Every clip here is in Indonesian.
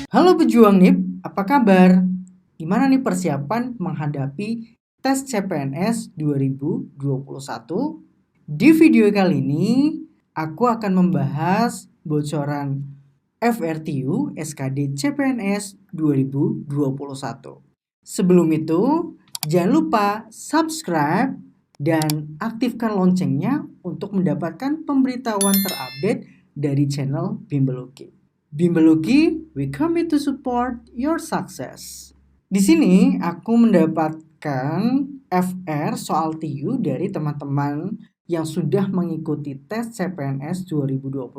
Halo pejuang NIP, apa kabar? Gimana nih persiapan menghadapi tes CPNS 2021? Di video kali ini, aku akan membahas bocoran FRTU SKD CPNS 2021. Sebelum itu, jangan lupa subscribe dan aktifkan loncengnya untuk mendapatkan pemberitahuan terupdate dari channel Bimbeluki. Bimbeluki, we commit to support your success. Di sini aku mendapatkan FR soal TU dari teman-teman yang sudah mengikuti tes CPNS 2021.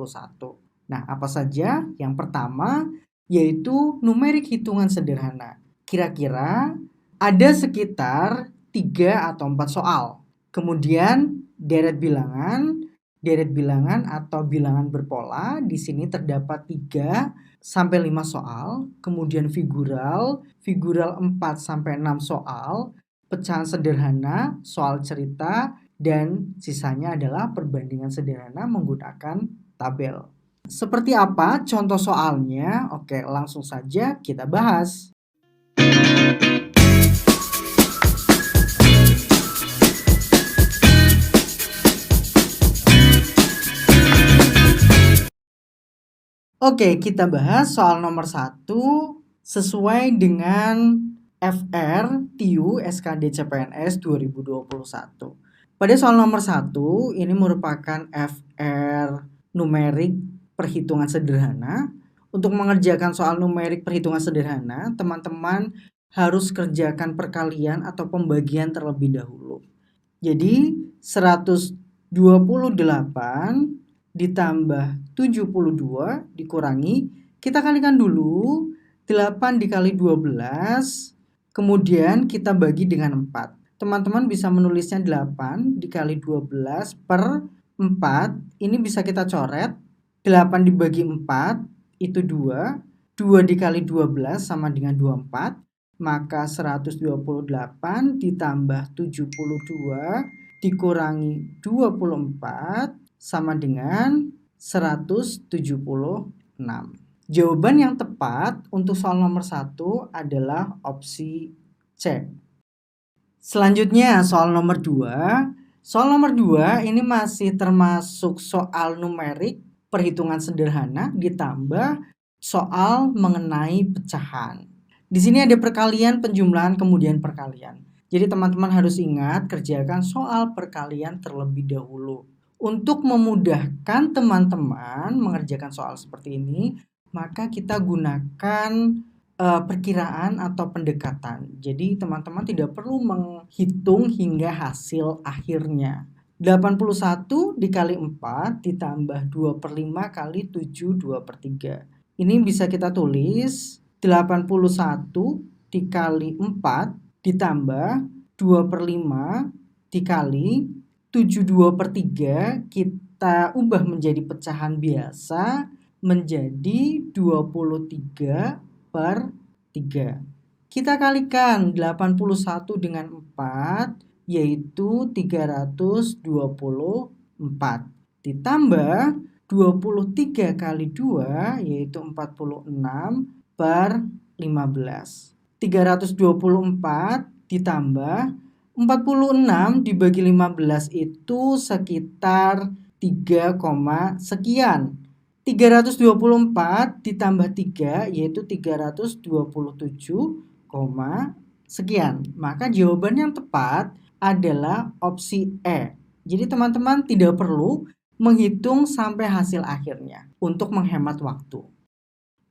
Nah, apa saja? Yang pertama yaitu numerik hitungan sederhana. Kira-kira ada sekitar 3 atau 4 soal. Kemudian deret bilangan atau bilangan berpola. Di sini terdapat 3 sampai 5 soal. Kemudian figural 4 sampai 6 soal. Pecahan sederhana, soal cerita, dan sisanya adalah perbandingan sederhana menggunakan tabel. Seperti apa contoh soalnya? Oke, langsung saja kita bahas. Oke, kita bahas soal nomor 1 sesuai dengan FR TU SKD CPNS 2021. Pada soal nomor 1, ini merupakan FR numerik perhitungan sederhana. Untuk mengerjakan soal numerik perhitungan sederhana, teman-teman harus kerjakan perkalian atau pembagian terlebih dahulu. Jadi 128 ditambah 72 dikurangi, kita kalikan dulu 8 dikali 12, kemudian kita bagi dengan 4. Teman-teman bisa menulisnya 8 dikali 12 per 4, ini bisa kita coret, 8 dibagi 4 itu 2, 2 dikali 12 sama dengan 24, maka 128 ditambah 72 dikurangi 24 sama dengan 176. Jawaban yang tepat untuk soal nomor 1 adalah opsi C. Selanjutnya soal nomor 2. Soal nomor 2 ini masih termasuk soal numerik perhitungan sederhana ditambah soal mengenai pecahan. Di sini ada perkalian, penjumlahan, kemudian perkalian. Jadi teman-teman harus ingat kerjakan soal perkalian terlebih dahulu. Untuk memudahkan teman-teman mengerjakan soal seperti ini, maka kita gunakan perkiraan atau pendekatan. Jadi teman-teman tidak perlu menghitung hingga hasil akhirnya. 81 dikali 4 ditambah 2/5 kali 7 2/3. Ini bisa kita tulis 81 dikali 4 ditambah 2/5 dikali 72/3, kita ubah menjadi pecahan biasa menjadi 23/3. Kita kalikan 81 dengan 4 yaitu 324 ditambah 23 kali 2 yaitu 46/15. 324 ditambah 46 dibagi 15 itu sekitar 3, sekian. 324 ditambah 3 yaitu 327, sekian. Maka jawaban yang tepat adalah opsi E. Jadi teman-teman tidak perlu menghitung sampai hasil akhirnya untuk menghemat waktu.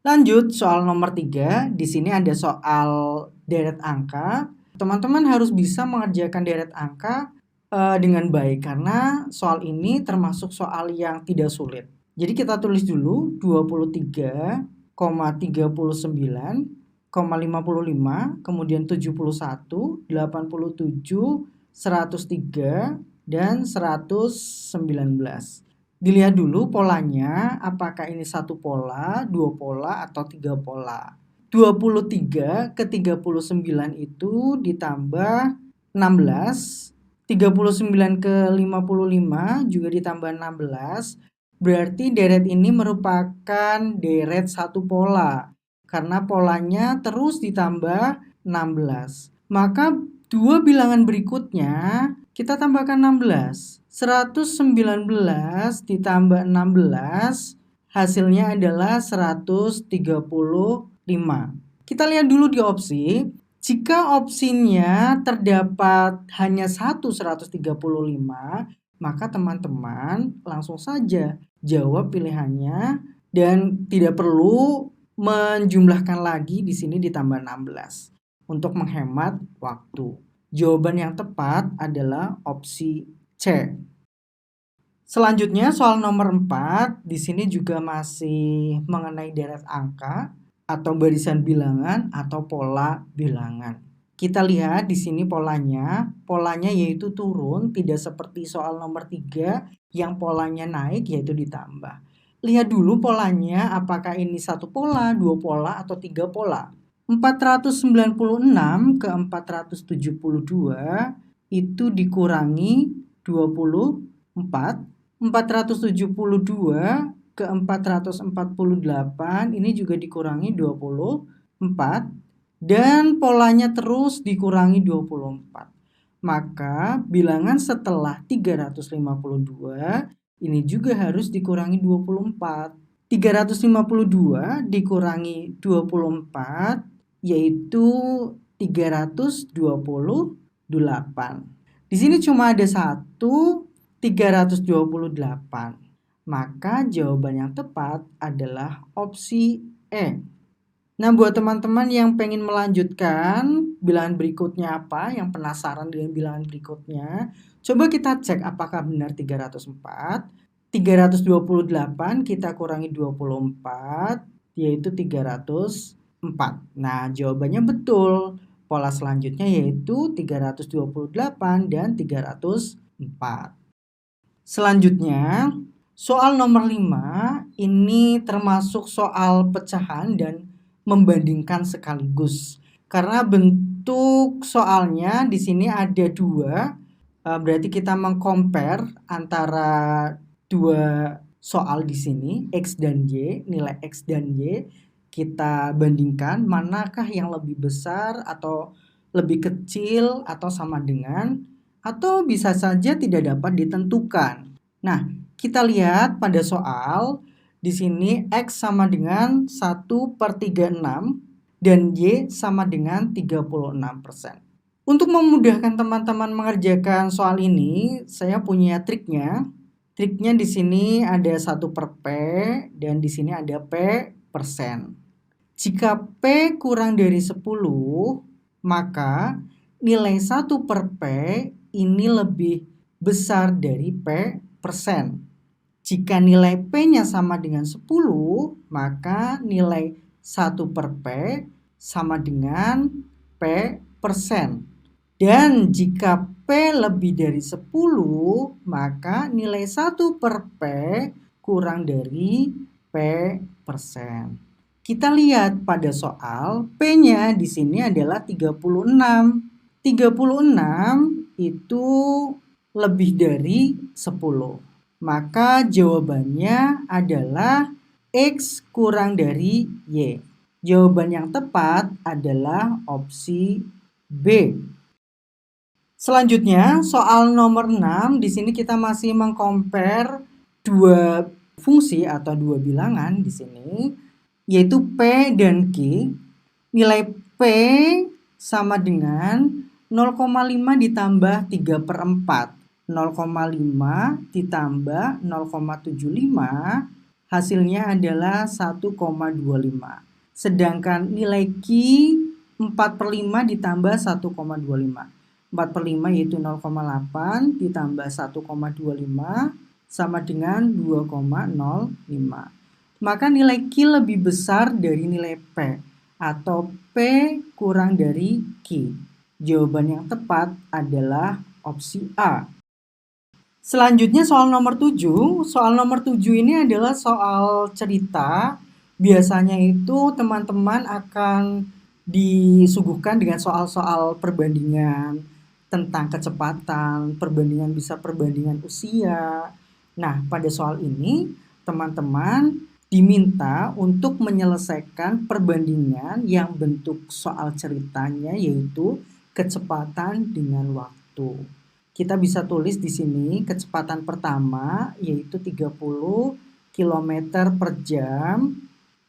Lanjut soal nomor 3. Di sini ada soal deret angka. Teman-teman harus bisa mengerjakan deret angka dengan baik karena soal ini termasuk soal yang tidak sulit. Jadi kita tulis dulu 23,39,55, kemudian 71, 87, 103, dan 119. Dilihat dulu polanya, apakah ini satu pola, 2 pola, atau 3 pola. 23 ke 39 itu ditambah 16 39 ke 55 juga ditambah 16. Berarti deret ini merupakan deret satu pola. Karena polanya terus ditambah 16. Maka dua bilangan berikutnya kita tambahkan 16. 119 ditambah 16 hasilnya adalah 135. Kita lihat dulu di opsi. Jika opsinya terdapat hanya 135, maka teman-teman langsung saja jawab pilihannya dan tidak perlu menjumlahkan lagi di sini ditambah 16 untuk menghemat waktu. Jawaban yang tepat adalah opsi C. Selanjutnya soal nomor 4, di sini juga masih mengenai deret angka atau barisan bilangan atau pola bilangan. Kita lihat di sini polanya yaitu turun, tidak seperti soal nomor 3 yang polanya naik yaitu ditambah. Lihat dulu polanya, apakah ini satu pola, dua pola, atau tiga pola. 496 ke 472 itu dikurangi 24, 472 ke 448 ini juga dikurangi 24 dan polanya terus dikurangi 24. Maka bilangan setelah 352 ini juga harus dikurangi 24. 352 dikurangi 24 yaitu 328. Di sini cuma ada 328. Maka jawaban yang tepat adalah opsi E. Nah, buat teman-teman yang pengen melanjutkan bilangan berikutnya apa, yang penasaran dengan bilangan berikutnya, coba kita cek apakah benar 304. 328 kita kurangi 24, yaitu 304. Nah, jawabannya betul. Pola selanjutnya yaitu 328 dan 304. Selanjutnya, soal nomor 5 ini termasuk soal pecahan dan membandingkan sekaligus. Karena bentuk soalnya di sini ada dua, berarti kita mengcompare antara dua soal di sini, X dan Y, nilai X dan Y. Kita bandingkan manakah yang lebih besar atau lebih kecil atau sama dengan, atau bisa saja tidak dapat ditentukan. Nah, kita lihat pada soal, di sini X sama dengan 1/36 dan Y sama dengan 36%. Untuk memudahkan teman-teman mengerjakan soal ini, saya punya triknya. Triknya di sini ada 1/P dan di sini ada P persen. Jika P kurang dari 10, maka nilai 1/P ini lebih besar dari P persen. Jika nilai P-nya sama dengan 10, maka nilai 1/P sama dengan P persen. Dan jika P lebih dari 10, maka nilai 1/P kurang dari P persen. Kita lihat pada soal, P-nya di sini adalah 36. 36 itu lebih dari 10. Maka jawabannya adalah X kurang dari Y. Jawaban yang tepat adalah opsi B. Selanjutnya, soal nomor 6, di sini kita masih mengcompare dua fungsi atau dua bilangan di sini, yaitu P dan Q. Nilai P sama dengan 0,5 ditambah 3/4. 0,5 ditambah 0,75 hasilnya adalah 1,25. Sedangkan nilai Q 4/5 ditambah 1,25. 4/5 yaitu 0,8 ditambah 1,25 sama dengan 2,05. Maka nilai Q lebih besar dari nilai P atau P kurang dari Q. Jawaban yang tepat adalah opsi A. Selanjutnya soal nomor 7. Soal nomor 7 ini adalah soal cerita. Biasanya itu teman-teman akan disuguhkan dengan soal-soal perbandingan tentang kecepatan, perbandingan bisa perbandingan usia. Nah, pada soal ini teman-teman diminta untuk menyelesaikan perbandingan yang bentuk soal ceritanya yaitu kecepatan dengan waktu. Kita bisa tulis di sini kecepatan pertama yaitu 30 km per jam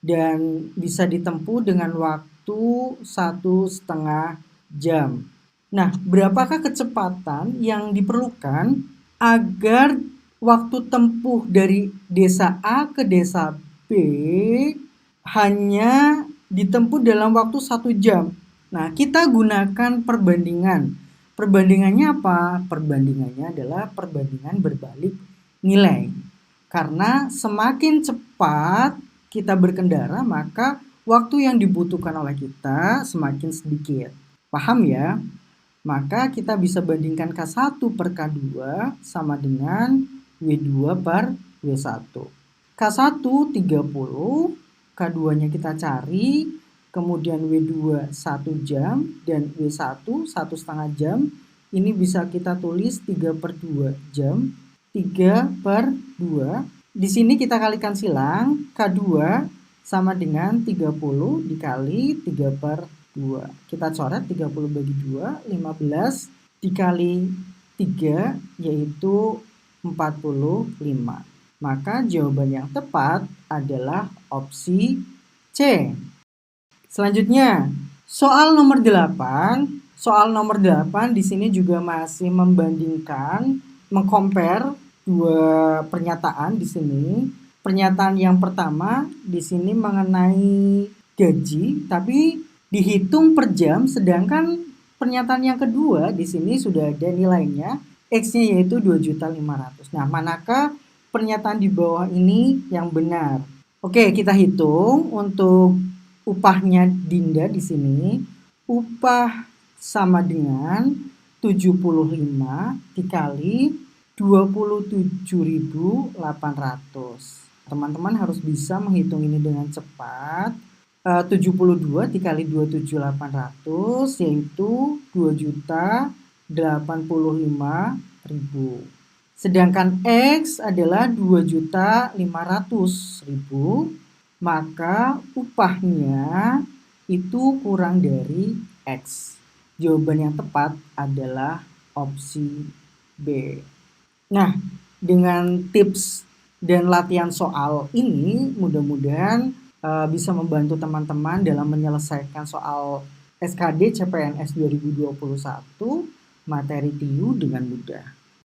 dan bisa ditempuh dengan waktu 1,5 jam. Nah, berapakah kecepatan yang diperlukan agar waktu tempuh dari desa A ke desa B hanya ditempuh dalam waktu 1 jam? Nah, kita gunakan perbandingan. Perbandingannya apa? Perbandingannya adalah perbandingan berbalik nilai. Karena semakin cepat kita berkendara, maka waktu yang dibutuhkan oleh kita semakin sedikit. Paham ya? Maka kita bisa bandingkan K1 per K2 sama dengan W2 per W1. K1 30, K2-nya kita cari, kemudian W2 1 jam, dan W1 1,5 jam. Ini bisa kita tulis 3 per 2 jam, 3 per 2. Di sini kita kalikan silang, K2 sama dengan 30 dikali 3 per 2. Kita coret 30 bagi 2, 15 dikali 3 yaitu 45. Maka jawaban yang tepat adalah opsi C. Selanjutnya, soal nomor 8. Soal nomor 8 di sini juga masih membandingkan, mengcompare dua pernyataan di sini. Pernyataan yang pertama di sini mengenai gaji, tapi dihitung per jam, sedangkan pernyataan yang kedua di sini sudah ada nilainya, X-nya yaitu 2.500.000. Nah, manakah pernyataan di bawah ini yang benar? Oke, kita hitung untuk upahnya Dinda di sini. Upah sama dengan 75 dikali 27.800. Teman-teman harus bisa menghitung ini dengan cepat. 72 dikali 27.800 yaitu 2.085.000. Sedangkan X adalah 2.500.000, maka upahnya itu kurang dari X. Jawaban yang tepat adalah opsi B. Nah, dengan tips dan latihan soal ini mudah-mudahan bisa membantu teman-teman dalam menyelesaikan soal SKD CPNS 2021 materi TIU dengan mudah.